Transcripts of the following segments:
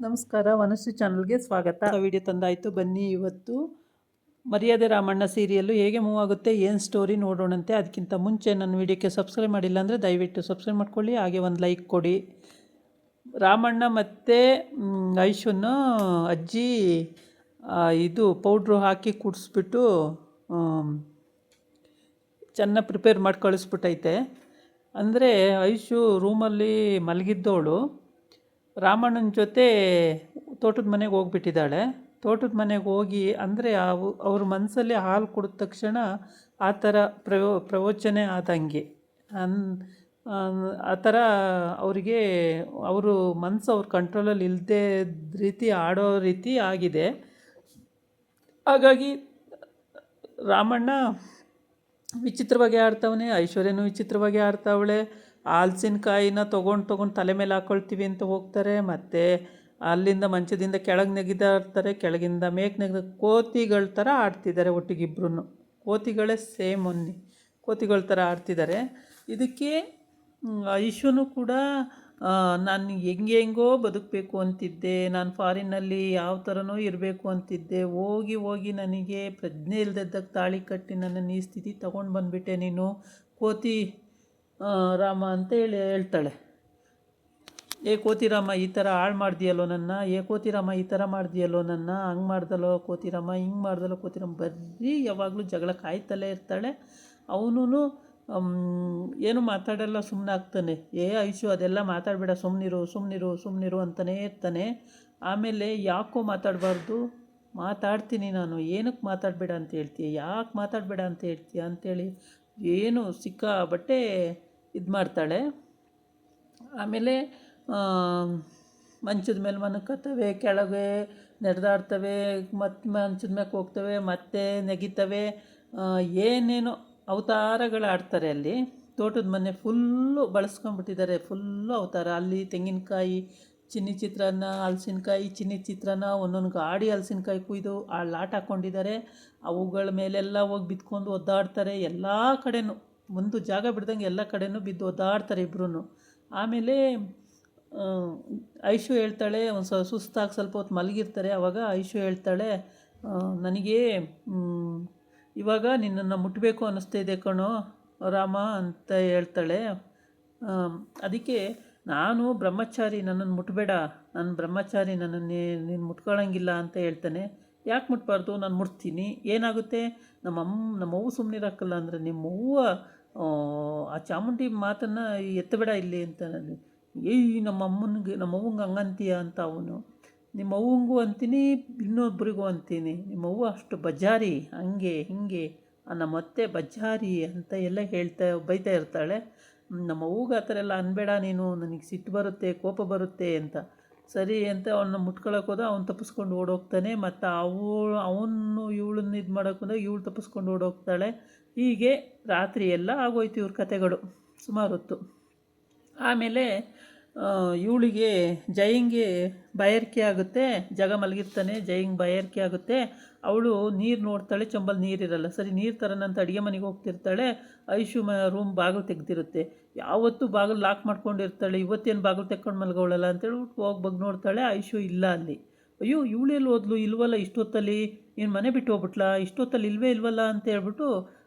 ನಮಸ್ಕಾರ, ವನಶ್ರೀ ಚಾನಲ್ಗೆ ಸ್ವಾಗತ. ವಿಡಿಯೋ ತಂದಾಯಿತು, ಬನ್ನಿ ಇವತ್ತು ಮರ್ಯಾದೆ ರಾಮಣ್ಣ ಸೀರಿಯಲ್ಲು ಹೇಗೆ ಮೂವ್ ಆಗುತ್ತೆ, ಏನು ಸ್ಟೋರಿ ನೋಡೋಣಂತೆ. ಅದಕ್ಕಿಂತ ಮುಂಚೆ ನನ್ನ ವಿಡಿಯೋಕ್ಕೆ ಸಬ್ಸ್ಕ್ರೈಬ್ ಮಾಡಿಲ್ಲ ಅಂದರೆ ದಯವಿಟ್ಟು ಸಬ್ಸ್ಕ್ರೈಬ್ ಮಾಡ್ಕೊಳ್ಳಿ, ಹಾಗೆ ಒಂದು ಲೈಕ್ ಕೊಡಿ. ರಾಮಣ್ಣ ಮತ್ತು ಐಶುನ ಅಜ್ಜಿ ಇದು ಪೌಡ್ರು ಹಾಕಿ ಕುಡಿಸ್ಬಿಟ್ಟು ಚೆನ್ನಾಗಿ ಪ್ರಿಪೇರ್ ಮಾಡಿ ಕಳಿಸ್ಬಿಟ್ಟೈತೆ. ಅಂದರೆ ಐಶು ರೂಮಲ್ಲಿ ಮಲಗಿದ್ದವಳು ರಾಮಣ್ಣನ ಜೊತೆ ತೋಟದ ಮನೆಗೆ ಹೋಗ್ಬಿಟ್ಟಿದ್ದಾಳೆ. ತೋಟದ ಮನೆಗೆ ಹೋಗಿ ಅಂದರೆ ಅವ್ರ ಮನಸ್ಸಲ್ಲಿ ಹಾಲು ಕುಡಿದ ತಕ್ಷಣ ಆ ಥರ ಪ್ರವಚನೆ ಆದಂಗೆ ಆ ಥರ ಅವರಿಗೆ ಅವರು ಮನಸ್ಸು ಅವ್ರ ಕಂಟ್ರೋಲಲ್ಲಿ ಇಲ್ಲದೆ ರೀತಿ ಆಡೋ ರೀತಿ ಆಗಿದೆ. ಹಾಗಾಗಿ ರಾಮಣ್ಣ ವಿಚಿತ್ರವಾಗಿ ಆಡ್ತವನೆ, ಐಶ್ವರ್ಯನೂ ವಿಚಿತ್ರವಾಗಿ ಆಡ್ತಾವಳೆ. ಹಲಸಿನಕಾಯಿನ ತೊಗೊಂಡು ತಲೆ ಮೇಲೆ ಹಾಕ್ಕೊಳ್ತೀವಿ ಅಂತ ಹೋಗ್ತಾರೆ, ಮತ್ತು ಅಲ್ಲಿಂದ ಮಂಚದಿಂದ ಕೆಳಗೆ ನೆಗಿತಾ ಇರ್ತಾರೆ, ಕೆಳಗಿಂದ ಮೇಕ್ ನೆಗೆದ ಕೋತಿಗಳ ಥರ ಆಡ್ತಿದ್ದಾರೆ. ಒಟ್ಟಿಗಿಬ್ರು ಕೋತಿಗಳೇ ಸೇಮ್ ಕೋತಿಗಳ ಥರ ಆಡ್ತಿದ್ದಾರೆ. ಇದಕ್ಕೆ ಐಶುನು ಕೂಡ ನಾನು ಹೆಂಗೋ ಬದುಕಬೇಕು ಅಂತಿದ್ದೆ, ನಾನು ಫಾರಿನ್ನಲ್ಲಿ ಯಾವ ಥರನೋ ಇರಬೇಕು ಅಂತಿದ್ದೆ, ಹೋಗಿ ನನಗೆ ಪ್ರಜ್ಞೆ ಇಲ್ಲದಿದ್ದಾಗ ತಾಳಿ ಕಟ್ಟಿ ನನ್ನನ್ನು ಈ ಸ್ಥಿತಿ ತೊಗೊಂಡು ಬಂದುಬಿಟ್ಟೆ ನೀನು ಕೋತಿ ರಾಮ ಅಂತ ಹೇಳ್ತಾಳೆ. ಕೋತಿರಾಮ ಈ ಥರ ಹಾಳು ಮಾಡ್ದಿಯಲ್ಲೋ ನನ್ನ, ಕೋತಿರಾಮ ಈ ಥರ ಮಾಡ್ದಿಯಲ್ಲೋ ನನ್ನ, ಹಂಗೆ ಮಾಡ್ದಲ್ಲೋ ಕೋತಿರಾಮ, ಹಿಂಗೆ ಮಾಡ್ದಲ್ಲೋ ಕೋತಿರಾಮ, ಬರೀ ಯಾವಾಗಲೂ ಜಗಳ ಕಾಯ್ತಲೇ ಇರ್ತಾಳೆ. ಅವನು ಏನು ಮಾತಾಡಲ್ಲ, ಸುಮ್ಮನೆ ಆಗ್ತಾನೆ. ಐಶು ಅದೆಲ್ಲ ಮಾತಾಡಬೇಡ, ಸುಮ್ಮನಿರು ಅಂತಲೇ ಇರ್ತಾನೆ. ಆಮೇಲೆ ಯಾಕೋ ಮಾತಾಡಬಾರ್ದು, ಮಾತಾಡ್ತೀನಿ ನಾನು, ಏನಕ್ಕೆ ಮಾತಾಡಬೇಡ ಅಂತ ಹೇಳ್ತೀಯ, ಯಾಕೆ ಮಾತಾಡಬೇಡ ಅಂತ ಹೇಳ್ತೀಯ ಅಂತೇಳಿ ಏನು ಸಿಕ್ಕಾಬಟ್ಟೆ ಇದು ಮಾಡ್ತಾಳೆ. ಆಮೇಲೆ ಮಂಚದ ಮೇಲೆ ಮನ್ಕತ್ತವೆ, ಕೆಳಗೆ ನಡೆದಾಡ್ತವೆ, ಮತ್ತು ಮಂಚದ ಮೇಲೆ ಹೋಗ್ತವೆ, ಮತ್ತೆ ನೆಗಿತವೆ, ಏನೇನೋ ಅವತಾರಗಳು ಆಡ್ತಾರೆ. ಅಲ್ಲಿ ತೋಟದ ಮನೆ ಫುಲ್ಲು ಬಳಸ್ಕೊಂಡ್ಬಿಟ್ಟಿದ್ದಾರೆ, ಫುಲ್ಲು ಅವತಾರ. ಅಲ್ಲಿ ತೆಂಗಿನಕಾಯಿ ಚಿನ್ನಿ ಚಿತ್ರಾನ್ನ, ಹಲಸಿನಕಾಯಿ ಚಿನ್ನಿ ಚಿತ್ರಾನ್ನ, ಒಂದೊಂದು ಗಾಡಿ ಹಲಸಿನಕಾಯಿ ಕುಯ್ದು ಆ ಲಾಟ್ ಹಾಕ್ಕೊಂಡಿದ್ದಾರೆ. ಅವುಗಳ ಮೇಲೆಲ್ಲ ಹೋಗಿ ಬಿದ್ಕೊಂಡು ಒದ್ದಾಡ್ತಾರೆ. ಎಲ್ಲ ಕಡೆನೂ ಒಂದು ಜಾಗ ಬಿಡ್ದಂಗೆ ಎಲ್ಲ ಕಡೆನೂ ಬಿದ್ದು ಒದ್ದಾಡ್ತಾರೆ ಇಬ್ಬರೂ. ಆಮೇಲೆ ಐಶು ಹೇಳ್ತಾಳೆ, ಒಂದು ಸುಸ್ತಾಗಿ ಸ್ವಲ್ಪ ಹೊತ್ತು ಮಲಗಿರ್ತಾರೆ. ಆವಾಗ ಐಶು ಹೇಳ್ತಾಳೆ, ನನಗೆ ಇವಾಗ ನಿನ್ನನ್ನು ಮುಟ್ಟಬೇಕು ಅನ್ನಿಸ್ತಾಯಿದೆ ಕಣೋ ರಾಮ ಅಂತ ಹೇಳ್ತಾಳೆ. ಅದಕ್ಕೆ ನಾನು ಬ್ರಹ್ಮಚಾರಿ, ನನ್ನನ್ನು ಮುಟ್ಟಬೇಡ, ನಾನು ಬ್ರಹ್ಮಚಾರಿ, ನನ್ನನ್ನು ನೀನು ಮುಟ್ಕೊಳ್ಳೋಂಗಿಲ್ಲ ಅಂತ ಹೇಳ್ತಾನೆ. ಯಾಕೆ ಮುಟ್ಬಾರ್ದು, ನಾನು ಮುಟ್ತೀನಿ, ಏನಾಗುತ್ತೆ, ನಮ್ಮವ್ವ ಸುಮ್ಮನಿರಕ್ಕಲ್ಲ ಅಂದರೆ ನಿಮ್ಮವ್ವ ಆ ಚಾಮುಂಡಿ ಮಾತನ್ನು ಎತ್ತಬೇಡ ಇಲ್ಲಿ ಅಂತ. ನಮ್ಮವ್ವಂಗೆ ಹಂಗಂತೀಯ ಅಂತ ಅವನು. ನಿಮ್ಮವ್ವಂಗೂ ಅಂತೀನಿ, ಇನ್ನೊಬ್ಬರಿಗೂ ಅಂತೀನಿ, ನಿಮ್ಮವ್ವ ಅಷ್ಟು ಬಜಾರಿ, ಹಂಗೆ ಹಿಂಗೆ, ನಮ್ಮತ್ತೆ ಬಜಾರಿ ಅಂತ ಎಲ್ಲ ಬೈತಾ ಇರ್ತಾಳೆ. ನಮ್ಮವ್ವಗೆ ಆ ಥರ ಎಲ್ಲ ಅನ್ಬೇಡ ನೀನು, ನನಗೆ ಸಿಟ್ಟು ಬರುತ್ತೆ, ಕೋಪ ಬರುತ್ತೆ ಅಂತ. ಸರಿ ಅಂತ ಅವನ್ನ ಮುಟ್ಕೊಳಕ್ಕೆ ಹೋದ, ಅವ್ನು ತಪ್ಪಿಸ್ಕೊಂಡು ಓಡೋಗ್ತಾನೆ. ಮತ್ತು ಅವನು ಇವಳನ್ನ ಇದು ಮಾಡೋಕೆ ಬಂದಾಗ ಇವಳು ತಪ್ಪಿಸ್ಕೊಂಡು ಓಡೋಗ್ತಾಳೆ. ಹೀಗೆ ರಾತ್ರಿ ಎಲ್ಲ ಆಗೋಯ್ತು ಇವ್ರ ಕತೆಗಳು ಸುಮಾರು ಹೊತ್ತು. ಆಮೇಲೆ ಇವಳಿಗೆ ಜಯಂಗೆ ಬಾಯಾರಿಕೆ ಆಗುತ್ತೆ, ಜಗ ಮಲಗಿರ್ತಾನೆ, ಜಯಂಗೆ ಬಾಯಾರಿಕೆ ಆಗುತ್ತೆ. ಅವಳು ನೀರು ನೋಡ್ತಾಳೆ, ಚಂಬಲ್ಲಿ ನೀರಿರಲ್ಲ. ಸರಿ ನೀರು ತರೋಣಂತ ಅಡುಗೆ ಮನೆಗೆ ಹೋಗ್ತಿರ್ತಾಳೆ. ಐಶು ರೂಮ್ ಬಾಗಿಲು ತೆಗ್ದಿರುತ್ತೆ. ಯಾವತ್ತೂ ಬಾಗಿಲು ಲಾಕ್ ಮಾಡ್ಕೊಂಡಿರ್ತಾಳೆ, ಇವತ್ತೇನು ಬಾಗಿಲು ತೆಕ್ಕೊಂಡು ಮಲ್ಗೋಳಲ್ಲ ಅಂತೇಳಿ ಹೋಗಿ ಬಗ್ಗೆ ನೋಡ್ತಾಳೆ. ಐಶು ಇಲ್ಲ ಅಲ್ಲಿ. ಅಯ್ಯೋ ಇವಳೆಲ್ಲಿ ಹೋದ್ಲು, ಇಲ್ವಲ್ಲ ಇಷ್ಟೊತ್ತಲ್ಲಿ, ನೀನು ಮನೆ ಬಿಟ್ಟು ಹೋಗ್ಬಿಟ್ಲಾ, ಇಷ್ಟೊತ್ತಲ್ಲಿ ಇಲ್ವಲ್ಲ ಅಂತ ಹೇಳ್ಬಿಟ್ಟು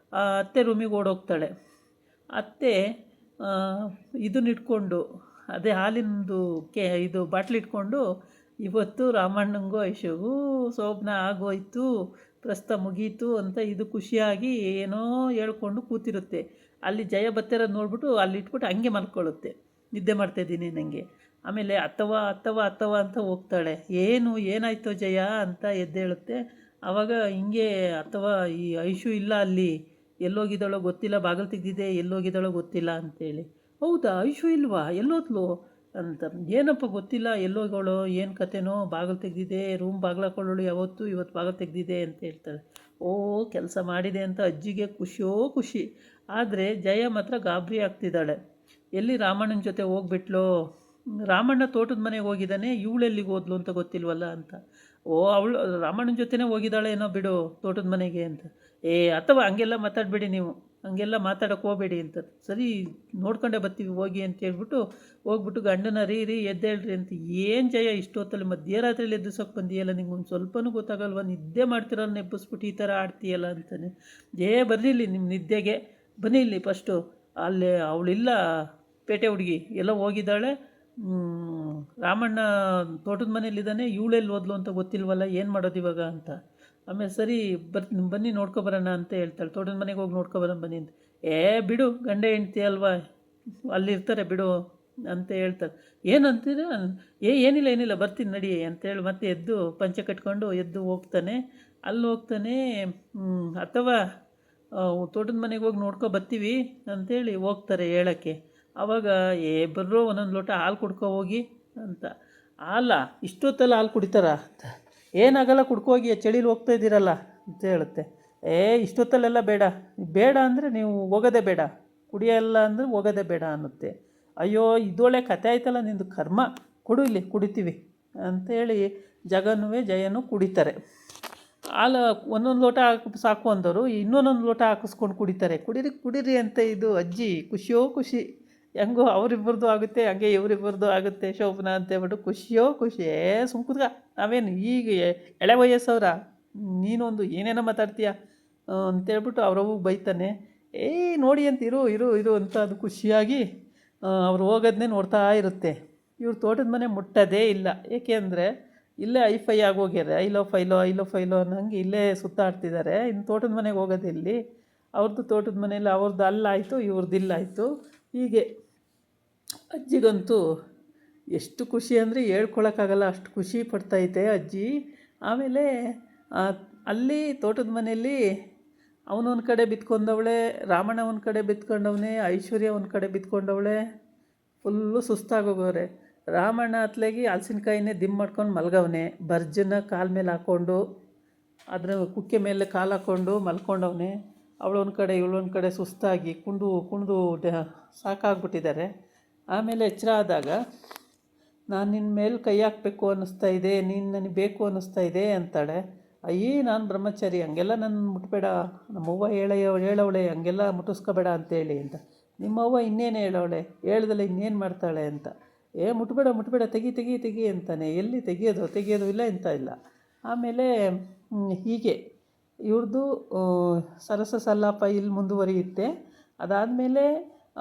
ಅತ್ತೆ ರೂಮಿಗೆ ಓಡೋಗ್ತಾಳೆ. ಅತ್ತೆ ಇದನ್ನಿಟ್ಕೊಂಡು, ಅದೇ ಹಾಲಿಂದು ಇದು ಬಾಟ್ಲಿಟ್ಕೊಂಡು, ಇವತ್ತು ರಾಮಣ್ಣಂಗೂ ಐಶುಗೂ ಶೋಭನ ಆಗೋಯ್ತು, ಪ್ರಸ್ತ ಮುಗೀತು ಅಂತ ಇದು ಖುಷಿಯಾಗಿ ಏನೋ ಹೇಳ್ಕೊಂಡು ಕೂತಿರುತ್ತೆ. ಅಲ್ಲಿ ಜಯ ಬತ್ತಿರೋದು ನೋಡ್ಬಿಟ್ಟು ಅಲ್ಲಿ ಇಟ್ಬಿಟ್ಟು ಹಂಗೆ ಮಲ್ಕೊಳ್ಳುತ್ತೆ, ನಿದ್ದೆ ಮಾಡ್ತಾಯಿದ್ದೀನಿ ನನಗೆ. ಆಮೇಲೆ ಅತ್ತವ ಅಂತ ಹೋಗ್ತಾಳೆ. ಏನಾಯ್ತೋ ಜಯ ಅಂತ ಎದ್ದೇಳುತ್ತೆ. ಆವಾಗ ಹಿಂಗೆ ಅಥವಾ ಈ ಐಶು ಇಲ್ಲ ಅಲ್ಲಿ, ಎಲ್ಲೋಗಿದ್ದಾಳೋ ಗೊತ್ತಿಲ್ಲ, ಬಾಗಿಲು ತೆಗೆದಿದೆ, ಎಲ್ಲೋಗಿದ್ದಾಳೋ ಗೊತ್ತಿಲ್ಲ ಅಂತೇಳಿ. ಹೌದಾ, ಐಶು ಇಲ್ವಾ, ಎಲ್ಲೋದ್ಲು ಅಂತ. ಏನಪ್ಪ ಗೊತ್ತಿಲ್ಲ, ಎಲ್ಲೋಗೋಳು, ಏನು ಕತೆನೋ, ಬಾಗಿಲು ತೆಗೆದಿದೆ, ರೂಮ್ ಬಾಗಿಲು ಹಾಕೊಳ್ಳೋಳು ಇವತ್ತು ಬಾಗಿಲು ತೆಗೆದಿದೆ ಅಂತ ಹೇಳ್ತಾಳೆ. ಕೆಲಸ ಮಾಡಿದೆ ಅಂತ ಅಜ್ಜಿಗೆ ಖುಷಿ. ಆದರೆ ಜಯ ಮಾತ್ರ ಗಾಬರಿ ಆಗ್ತಿದ್ದಾಳೆ. ಎಲ್ಲಿ ರಾಮಣ್ಣನ ಜೊತೆ ಹೋಗ್ಬಿಟ್ಲೋ, ರಾಮಣ್ಣ ತೋಟದ ಮನೆಗೆ ಹೋಗಿದ್ದಾನೆ, ಇವಳೆಲ್ಲಿಗೆ ಹೋದ್ಲು ಅಂತ ಗೊತ್ತಿಲ್ವಲ್ಲ ಅಂತ. ಅವಳು ರಾಮಣ್ಣನ ಜೊತೆನೇ ಹೋಗಿದ್ದಾಳೆ ಏನೋ ಬಿಡು ತೋಟದ ಮನೆಗೆ ಅಂತ. ಅಥವಾ ಹಂಗೆಲ್ಲ ಮಾತಾಡಬೇಡಿ ನೀವು, ಹಂಗೆಲ್ಲ ಮಾತಾಡೋಕ್ಕೆ ಹೋಗಬೇಡಿ ಅಂತ. ಸರಿ ನೋಡ್ಕೊಂಡೇ ಬರ್ತೀವಿ ಹೋಗಿ ಅಂತ ಹೇಳ್ಬಿಟ್ಟು ಹೋಗ್ಬಿಟ್ಟು ಗಂಡನ ರೀ ಎದ್ದೇಳ್ರಿ ಅಂತ. ಏನು ಜಯ ಇಷ್ಟೊತ್ತಲ್ಲಿ ಮಧ್ಯರಾತ್ರಿಯಲ್ಲಿ ಎದ್ದಿಸೋಕೆ ಬಂದಿಯಲ್ಲ, ನಿಂಗೆ ಒಂದು ಸ್ವಲ್ಪನೂ ಗೊತ್ತಾಗಲ್ವ, ನಿದ್ದೆ ಮಾಡ್ತಿರಲ್ಲ ನೆಬ್ಬಿಸ್ಬಿಟ್ಟು ಈ ಥರ ಆಡ್ತೀಯಲ್ಲ ಅಂತಾನೆ. ಬರ್ರಿ ಇಲ್ಲಿ ನಿಮ್ಮ ನಿದ್ದೆಗೆ ಬನ್ನಿ ಇಲ್ಲಿ ಫಸ್ಟು. ಅಲ್ಲಿ ಅವಳಿಲ್ಲ ಪೇಟೆ ಹುಡುಗಿ ಎಲ್ಲ ಹೋಗಿದ್ದಾಳೆ, ರಾಮಣ್ಣ ತೋಟದ ಮನೇಲಿದ್ದಾನೆ, ಇವಳೆಲ್ಲಿ ಹೋದ್ಲು ಅಂತ ಗೊತ್ತಿಲ್ವಲ್ಲ, ಏನು ಮಾಡೋದು ಇವಾಗ ಅಂತ. ಆಮೇಲೆ ಸರಿ ಬನ್ನಿ ನೋಡ್ಕೊಬರೋಣ ಅಂತ ಹೇಳ್ತಾಳೆ. ತೋಟದ ಮನೆಗೆ ಹೋಗಿ ನೋಡ್ಕೊಬರೋಣ ಬನ್ನಿ ಅಂತ. ಬಿಡು ಗಂಡ ಹೆಂಡ್ತಿ ಅಲ್ವಾ, ಅಲ್ಲಿರ್ತಾರೆ ಬಿಡು ಅಂತ ಹೇಳ್ತಾರೆ. ಏನಂತೀರ? ಏನಿಲ್ಲ ಬರ್ತೀನಿ ನಡಿ ಅಂತೇಳಿ ಮತ್ತೆ ಎದ್ದು ಪಂಚೆ ಕಟ್ಕೊಂಡು ಎದ್ದು ಹೋಗ್ತಾನೆ. ಅಲ್ಲಿ ಹೋಗ್ತಾನೆ. ಅಥವಾ ತೋಟದ ಮನೆಗೆ ಹೋಗಿ ನೋಡ್ಕೊ ಬರ್ತೀವಿ ಅಂಥೇಳಿ ಹೋಗ್ತಾರೆ ಹೇಳೋಕ್ಕೆ. ಆವಾಗ ಬರ್ರೋ ಒಂದೊಂದು ಲೋಟ ಹಾಲು ಕುಡ್ಕೊ ಹೋಗಿ ಅಂತ. ಅಲ್ಲ ಇಷ್ಟೊತ್ತಲ್ಲ ಹಾಲು ಕುಡಿತಾರ ಅಂತ. ಏನಾಗಲ್ಲ ಕುಡ್ಕೋಗಿ, ಚಳಿಲಿ ಹೋಗ್ತಾ ಇದ್ದೀರಲ್ಲ ಅಂತ ಹೇಳುತ್ತೆ. ಇಷ್ಟೊತ್ತಲ್ಲೆಲ್ಲ ಬೇಡ ಅಂದರೆ ನೀವು ಹೋಗೋದೇ ಬೇಡ, ಕುಡಿಯಲ್ಲ ಅಂದರೆ ಹೋಗೋದೇ ಬೇಡ ಅನ್ನುತ್ತೆ. ಅಯ್ಯೋ ಇದೊಳ್ಳೆ ಕತೆ ಆಯ್ತಲ್ಲ ನಿಂದು ಕರ್ಮ, ಕೊಡು ಇಲ್ಲಿ ಕುಡಿತೀವಿ ಅಂಥೇಳಿ ಜಯನೂ ಕುಡಿತಾರೆ. ಹಾಲು ಒಂದೊಂದು ಲೋಟ ಸಾಕು ಅಂದವರು ಇನ್ನೊಂದೊಂದು ಲೋಟ ಹಾಕಿಸ್ಕೊಂಡು ಕುಡಿತಾರೆ. ಕುಡೀರಿ ಅಂತ ಇದು ಅಜ್ಜಿ ಖುಷಿ. ಹೆಂಗೋ ಅವರಿಬ್ಬರದು ಆಗುತ್ತೆ, ಹಂಗೆ ಇವರಿಬ್ಬರದು ಆಗುತ್ತೆ ಶೋಭನಾ ಅಂತ ಹೇಳ್ಬಿಟ್ಟು ಖುಷಿ. ಸುಮ್ಕುದ್ಗ, ನಾವೇನು ಈಗ ಎಳೆ ವಯಸ್ಸವ್ರ, ನೀನೊಂದು ಏನೇನೋ ಮಾತಾಡ್ತೀಯ ಅಂತೇಳ್ಬಿಟ್ಟು ಅವ್ರವ್ಗೆ ಬೈತಾನೆ. ನೋಡಿ ಅಂತ ಇರು ಅಂತ ಅದು ಖುಷಿಯಾಗಿ ಅವ್ರು ಹೋಗೋದನ್ನೇ ನೋಡ್ತಾ ಇರುತ್ತೆ. ಇವ್ರು ತೋಟದ ಮನೆ ಮುಟ್ಟೋದೇ ಇಲ್ಲ. ಏಕೆ ಅಂದರೆ ಇಲ್ಲೇ ಐಫೈ ಆಗೋಗ್ಯಾರೆ, ಐಲೋ ಫೈಲೋ ಅನ್ನಂಗೆ ಇಲ್ಲೇ ಸುತ್ತಾಡ್ತಿದ್ದಾರೆ. ಇನ್ನು ತೋಟದ ಮನೆಗೆ ಹೋಗೋದಿಲ್ಲಿ, ಅವ್ರದ್ದು ತೋಟದ ಮನೇಲಿ ಅವ್ರದ್ದು ಅಲ್ಲಾಯಿತು, ಇವ್ರದ್ದು ಇಲ್ಲಾಯಿತು. ಹೀಗೆ ಅಜ್ಜಿಗಂತೂ ಎಷ್ಟು ಖುಷಿ ಅಂದರೆ ಹೇಳ್ಕೊಳಕ್ಕಾಗಲ್ಲ, ಅಷ್ಟು ಖುಷಿ ಪಡ್ತೈತೆ ಅಜ್ಜಿ. ಆಮೇಲೆ ಅಲ್ಲಿ ತೋಟದ ಮನೆಯಲ್ಲಿ ಅವನೊಂದು ಕಡೆ ಬಿತ್ಕೊಂಡವಳೆ, ರಾಮಣ್ಣ ಒಂದು ಕಡೆ ಬಿತ್ಕೊಂಡವನೆ, ಐಶ್ವರ್ಯ ಒಂದು ಕಡೆ ಬಿತ್ಕೊಂಡವಳೆ. ಫುಲ್ಲು ಸುಸ್ತಾಗೋಗವ್ರೆ. ರಾಮಣ್ಣ ಅತ್ಲಾಗಿ ಹಲಸಿನಕಾಯಿನೇ ದಿಮ್ ಮಾಡ್ಕೊಂಡು ಮಲ್ಗವನೆ, ಬರ್ಜನ್ನ ಕಾಲ ಮೇಲೆ ಹಾಕ್ಕೊಂಡು ಅದರ ಕುಕ್ಕೆ ಮೇಲೆ ಕಾಲು ಹಾಕ್ಕೊಂಡು ಮಲ್ಕೊಂಡವನೆ. ಅವಳೊಂದು ಕಡೆ ಇವಳೊಂದು ಕಡೆ ಸುಸ್ತಾಗಿ ಕುಣಿದು ಸಾಕಾಗ್ಬಿಟ್ಟಿದ್ದಾರೆ. ಆಮೇಲೆ ಎಚ್ಚರ ಆದಾಗ, ನಾನು ನಿನ್ನ ಮೇಲೆ ಕೈ ಹಾಕಬೇಕು ಅನ್ನಿಸ್ತಾ ಇದೆ, ನೀನು ನನಗೆ ಬೇಕು ಅನ್ನಿಸ್ತಾ ಇದೆ ಅಂತಾಳೆ. ನಾನು ಬ್ರಹ್ಮಚಾರಿ, ಹಂಗೆಲ್ಲ ನನ್ನ ಮುಟ್ಬೇಡ, ನಮ್ಮವ್ವ ಹೇಳವಳೆ ಹಂಗೆಲ್ಲ ಮುಟ್ಟಿಸ್ಕೋಬೇಡ ಅಂತೇಳಿ ಅಂತ. ನಿಮ್ಮವ್ವ ಇನ್ನೇನು ಹೇಳವಳೆ, ಹೇಳ್ದಲ್ಲ ಇನ್ನೇನು ಮಾಡ್ತಾಳೆ ಅಂತ. ಮುಟ್ಬೇಡ ತೆಗಿ ಅಂತಾನೆ. ಎಲ್ಲಿ ತೆಗಿಯೋದು ಇಲ್ಲ ಅಂತ ಇಲ್ಲ. ಆಮೇಲೆ ಹೀಗೆ ಇವ್ರದ್ದು ಸರಸ ಸಲ್ಲಾಪ ಇಲ್ಲಿ ಮುಂದುವರಿಯುತ್ತೆ. ಅದಾದಮೇಲೆ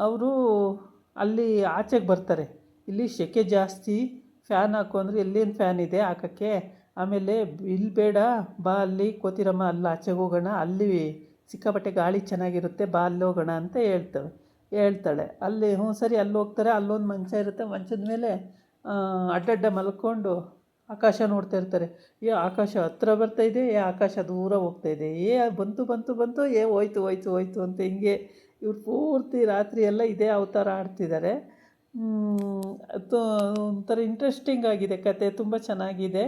ಅವರು ಅಲ್ಲಿ ಆಚೆಗೆ ಬರ್ತಾರೆ. ಇಲ್ಲಿ ಸೆಕೆ ಜಾಸ್ತಿ, ಫ್ಯಾನ್ ಹಾಕು ಅಂದರೆ ಎಲ್ಲಿನ ಫ್ಯಾನ್ ಇದೆ ಹಾಕೋಕ್ಕೆ. ಆಮೇಲೆ ಇಲ್ಲಿ ಬೇಡ, ಬಾ ಅಲ್ಲಿ ಕೋತಿರಮ್ಮ ಅಲ್ಲಿ ಆಚೆಗೆ ಹೋಗೋಣ, ಅಲ್ಲಿ ಸಿಕ್ಕಾಪಟ್ಟೆ ಗಾಳಿ ಚೆನ್ನಾಗಿರುತ್ತೆ, ಬಾ ಅಲ್ಲಿ ಹೋಗೋಣ ಅಂತ ಹೇಳ್ತಾಳೆ. ಅಲ್ಲಿ ಸರಿ ಅಲ್ಲಿ ಹೋಗ್ತಾರೆ. ಅಲ್ಲೊಂದು ಮಂಚ ಇರುತ್ತೆ, ಮಂಚದ ಮೇಲೆ ಅಡ್ಡಡ್ಡ ಮಲ್ಕೊಂಡು ಆಕಾಶ ನೋಡ್ತಾ ಇರ್ತಾರೆ. ಆಕಾಶ ಹತ್ರ ಬರ್ತಾಯಿದೆ, ಆಕಾಶ ದೂರ ಹೋಗ್ತಾಯಿದೆ, ಬಂತು ಹೋಯ್ತು ಅಂತ ಹಿಂಗೆ ಇವ್ರು ಪೂರ್ತಿ ರಾತ್ರಿ ಎಲ್ಲ ಇದೇ ಅವತಾರ ಆಡ್ತಿದ್ದಾರೆ. ಒಂಥರ ಇಂಟ್ರೆಸ್ಟಿಂಗ್ ಆಗಿದೆ ಕತೆ, ತುಂಬ ಚೆನ್ನಾಗಿದೆ.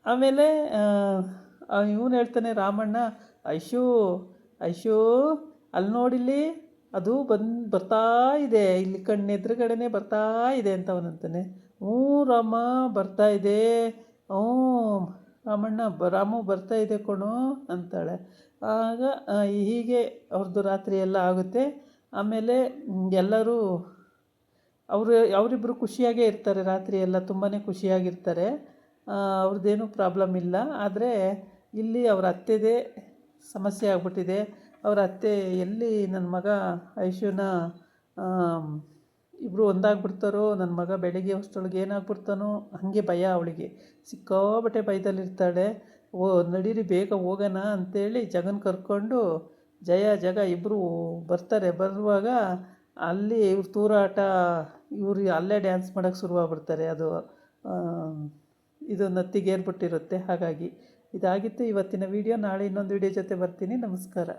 ಆಮೇಲೆ ಇವನು ಹೇಳ್ತಾನೆ ರಾಮಣ್ಣ, ಐಶು ಅಲ್ಲಿ ನೋಡಿಲ್ಲಿ ಅದು ಬರ್ತಾ ಇದೆ, ಇಲ್ಲಿ ಕಣ್ಣೆದುರುಗಡೆನೇ ಬರ್ತಾ ಇದೆ ಅಂತ ಅವನಂತಾನೆ. ರಾಮ ಬರ್ತಾ ಇದೆ, ರಾಮಣ್ಣ ರಾಮು ಬರ್ತಾ ಇದೆ ಕಣೋ ಅಂತಾಳೆ. ಆಗ ಹೀಗೆ ಅವ್ರದ್ದು ರಾತ್ರಿ ಎಲ್ಲ ಆಗುತ್ತೆ. ಆಮೇಲೆ ಎಲ್ಲರೂ ಅವರಿಬ್ಬರು ಖುಷಿಯಾಗೇ ಇರ್ತಾರೆ, ರಾತ್ರಿ ಎಲ್ಲ ತುಂಬಾ ಖುಷಿಯಾಗಿರ್ತಾರೆ. ಅವ್ರದ್ದೇನೂ ಪ್ರಾಬ್ಲಮ್ ಇಲ್ಲ. ಆದರೆ ಇಲ್ಲಿ ಅವ್ರ ಅತ್ತೆದೇ ಸಮಸ್ಯೆ ಆಗ್ಬಿಟ್ಟಿದೆ. ಅವ್ರ ಅತ್ತೆ ಎಲ್ಲಿ ನನ್ನ ಮಗ ಐಶುನ ಇಬ್ಬರು ಒಂದಾಗ್ಬಿಡ್ತಾರೋ, ನನ್ನ ಮಗ ಬೆಳಿಗ್ಗೆ ಅಷ್ಟೊಳಗೆ ಏನಾಗ್ಬಿಡ್ತಾನೋ ಹಾಗೆ ಭಯ ಅವಳಿಗೆ. ಸಿಕ್ಕಾಬಟ್ಟೆ ಭಯದಲ್ಲಿರ್ತಾಳೆ. ನಡೀರಿ ಬೇಗ ಹೋಗೋಣ ಅಂಥೇಳಿ ಜಗನ್ ಕರ್ಕೊಂಡು ಜಗ ಇಬ್ಬರು ಬರ್ತಾರೆ. ಬರುವಾಗ ಅಲ್ಲಿ ಇವ್ರು ತೂರಾಟ, ಇವ್ರು ಅಲ್ಲೇ ಡ್ಯಾನ್ಸ್ ಮಾಡೋಕ್ಕೆ ಶುರುವಾಗ್ಬಿಡ್ತಾರೆ. ಅದು ಇದು ನತ್ತಿಗೇರ್ಬಿಟ್ಟಿರುತ್ತೆ. ಹಾಗಾಗಿ ಇದಾಗಿತ್ತು ಇವತ್ತಿನ ವಿಡಿಯೋ. ನಾಳೆ ಇನ್ನೊಂದು ವಿಡಿಯೋ ಜೊತೆ ಬರ್ತೀನಿ. ನಮಸ್ಕಾರ.